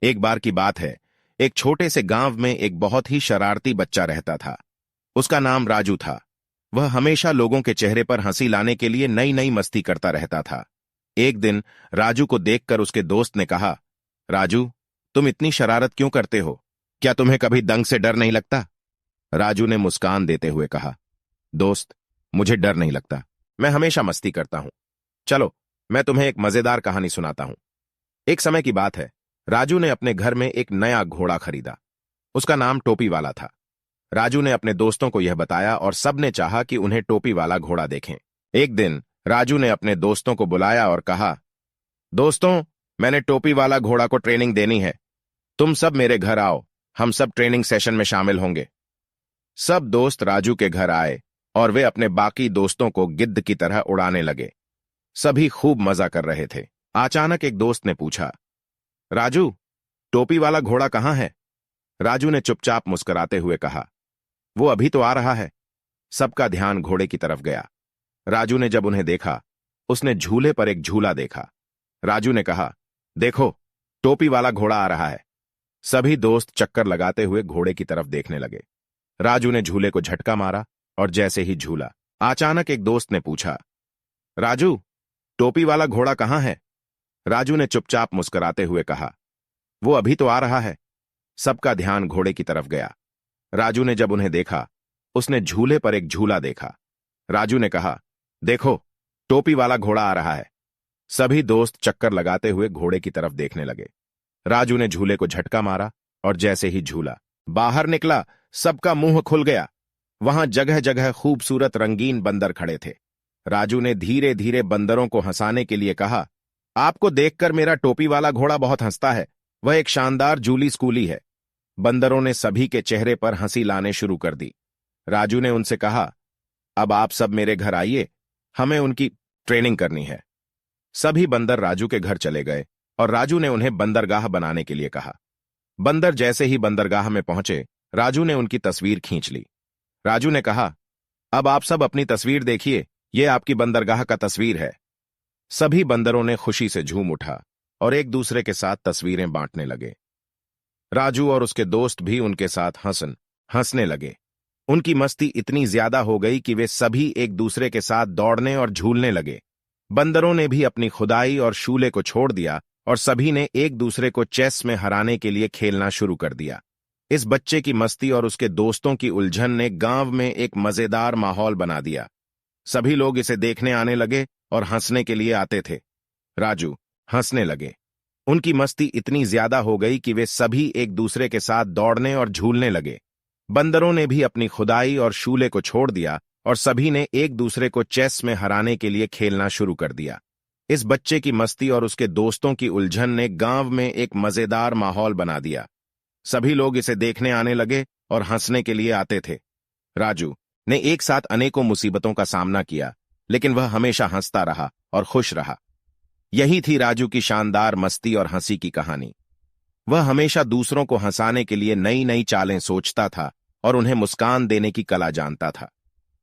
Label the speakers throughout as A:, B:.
A: एक बार की बात है, एक छोटे से गांव में एक बहुत ही शरारती बच्चा रहता था। उसका नाम राजू था। वह हमेशा लोगों के चेहरे पर हंसी लाने के लिए नई नई मस्ती करता रहता था। एक दिन राजू को देखकर उसके दोस्त ने कहा, राजू, तुम इतनी शरारत क्यों करते हो? क्या तुम्हें कभी दंग से डर नहीं लगता? राजू ने मुस्कान देते हुए कहा, दोस्त, मुझे डर नहीं लगता। मैं हमेशा मस्ती करता हूं। चलो, मैं तुम्हें एक मजेदार कहानी सुनाता हूं। एक समय की बात है, राजू ने अपने घर में एक नया घोड़ा खरीदा। उसका नाम टोपी वाला था। राजू ने अपने दोस्तों को यह बताया और सबने चाहा कि उन्हें टोपी वाला घोड़ा देखें। एक दिन राजू ने अपने दोस्तों को बुलाया और कहा, दोस्तों, मैंने टोपी वाला घोड़ा को ट्रेनिंग देनी है। तुम सब मेरे घर आओ, हम सब ट्रेनिंग सेशन में शामिल होंगे। सब दोस्त राजू के घर आए और वे अपने बाकी दोस्तों को गिद्ध की तरह उड़ाने लगे। सभी खूब मजा कर रहे थे। अचानक एक दोस्त ने पूछा, राजू, टोपी वाला घोड़ा कहाँ है? राजू ने चुपचाप मुस्कुराते हुए कहा, वो अभी तो आ रहा है। सबका ध्यान घोड़े की तरफ गया। राजू ने जब उन्हें देखा, उसने झूले पर एक झूला देखा। राजू ने कहा, देखो, टोपी वाला घोड़ा आ रहा है। सभी दोस्त चक्कर लगाते हुए घोड़े की तरफ देखने लगे। राजू ने झूले को झटका मारा और जैसे ही झूला, अचानक एक दोस्त ने पूछा, राजू, टोपी वाला घोड़ा कहाँ है? राजू ने चुपचाप मुस्कुराते हुए कहा, वो अभी तो आ रहा है। सबका ध्यान घोड़े की तरफ गया। राजू ने जब उन्हें देखा, उसने झूले पर एक झूला देखा। राजू ने कहा, देखो, टोपी वाला घोड़ा आ रहा है। सभी दोस्त चक्कर लगाते हुए घोड़े की तरफ देखने लगे। राजू ने झूले को झटका मारा और जैसे ही झूला बाहर निकला, सबका मुंह खुल गया। वहां जगह जगह खूबसूरत रंगीन बंदर खड़े थे। राजू ने धीरे धीरे बंदरों को हंसाने के लिए कहा, आपको देखकर मेरा टोपी वाला घोड़ा बहुत हंसता है। वह एक शानदार जूली स्कूली है। बंदरों ने सभी के चेहरे पर हंसी लाने शुरू कर दी। राजू ने उनसे कहा, अब आप सब मेरे घर आइए, हमें उनकी ट्रेनिंग करनी है। सभी बंदर राजू के घर चले गए और राजू ने उन्हें बंदरगाह बनाने के लिए कहा। बंदर जैसे ही बंदरगाह में पहुंचे, राजू ने उनकी तस्वीर खींच ली। राजू ने कहा, अब आप सब अपनी तस्वीर देखिए, यह आपकी बंदरगाह का तस्वीर है। सभी बंदरों ने खुशी से झूम उठा और एक दूसरे के साथ तस्वीरें बांटने लगे। राजू और उसके दोस्त भी उनके साथ हंसने लगे। उनकी मस्ती इतनी ज्यादा हो गई कि वे सभी एक दूसरे के साथ दौड़ने और झूलने लगे। बंदरों ने भी अपनी खुदाई और शूले को छोड़ दिया और सभी ने एक दूसरे को चेस में हराने के लिए खेलना शुरू कर दिया। इस बच्चे की मस्ती और उसके दोस्तों की उलझन ने गांव में एक मजेदार माहौल बना दिया। सभी लोग इसे देखने आने लगे और हंसने के लिए आते थे। राजू हंसने लगे। उनकी मस्ती इतनी ज्यादा हो गई कि वे सभी एक दूसरे के साथ दौड़ने और झूलने लगे। बंदरों ने भी अपनी खुदाई और शूले को छोड़ दिया और सभी ने एक दूसरे को चेस में हराने के लिए खेलना शुरू कर दिया। इस बच्चे की मस्ती और उसके दोस्तों की उलझन ने गांव में एक मजेदार माहौल बना दिया। सभी लोग इसे देखने आने लगे और हंसने के लिए आते थे। राजू ने एक साथ अनेकों मुसीबतों का सामना किया, लेकिन वह हमेशा हंसता रहा और खुश रहा। यही थी राजू की शानदार मस्ती और हंसी की कहानी। वह हमेशा दूसरों को हंसाने के लिए नई नई चालें सोचता था और उन्हें मुस्कान देने की कला जानता था।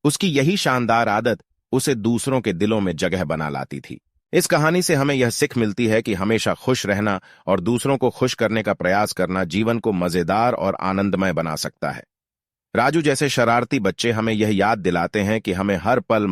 A: उसकी यही शानदार आदत उसे दूसरों के दिलों में जगह बना लाती थी। इस कहानी से हमें यह सीख मिलती है कि हमेशा खुश रहना और दूसरों को खुश करने का प्रयास करना जीवन को मजेदार और आनंदमय बना सकता है। राजू जैसे शरारती बच्चे हमें यह याद दिलाते हैं कि हमें हर पल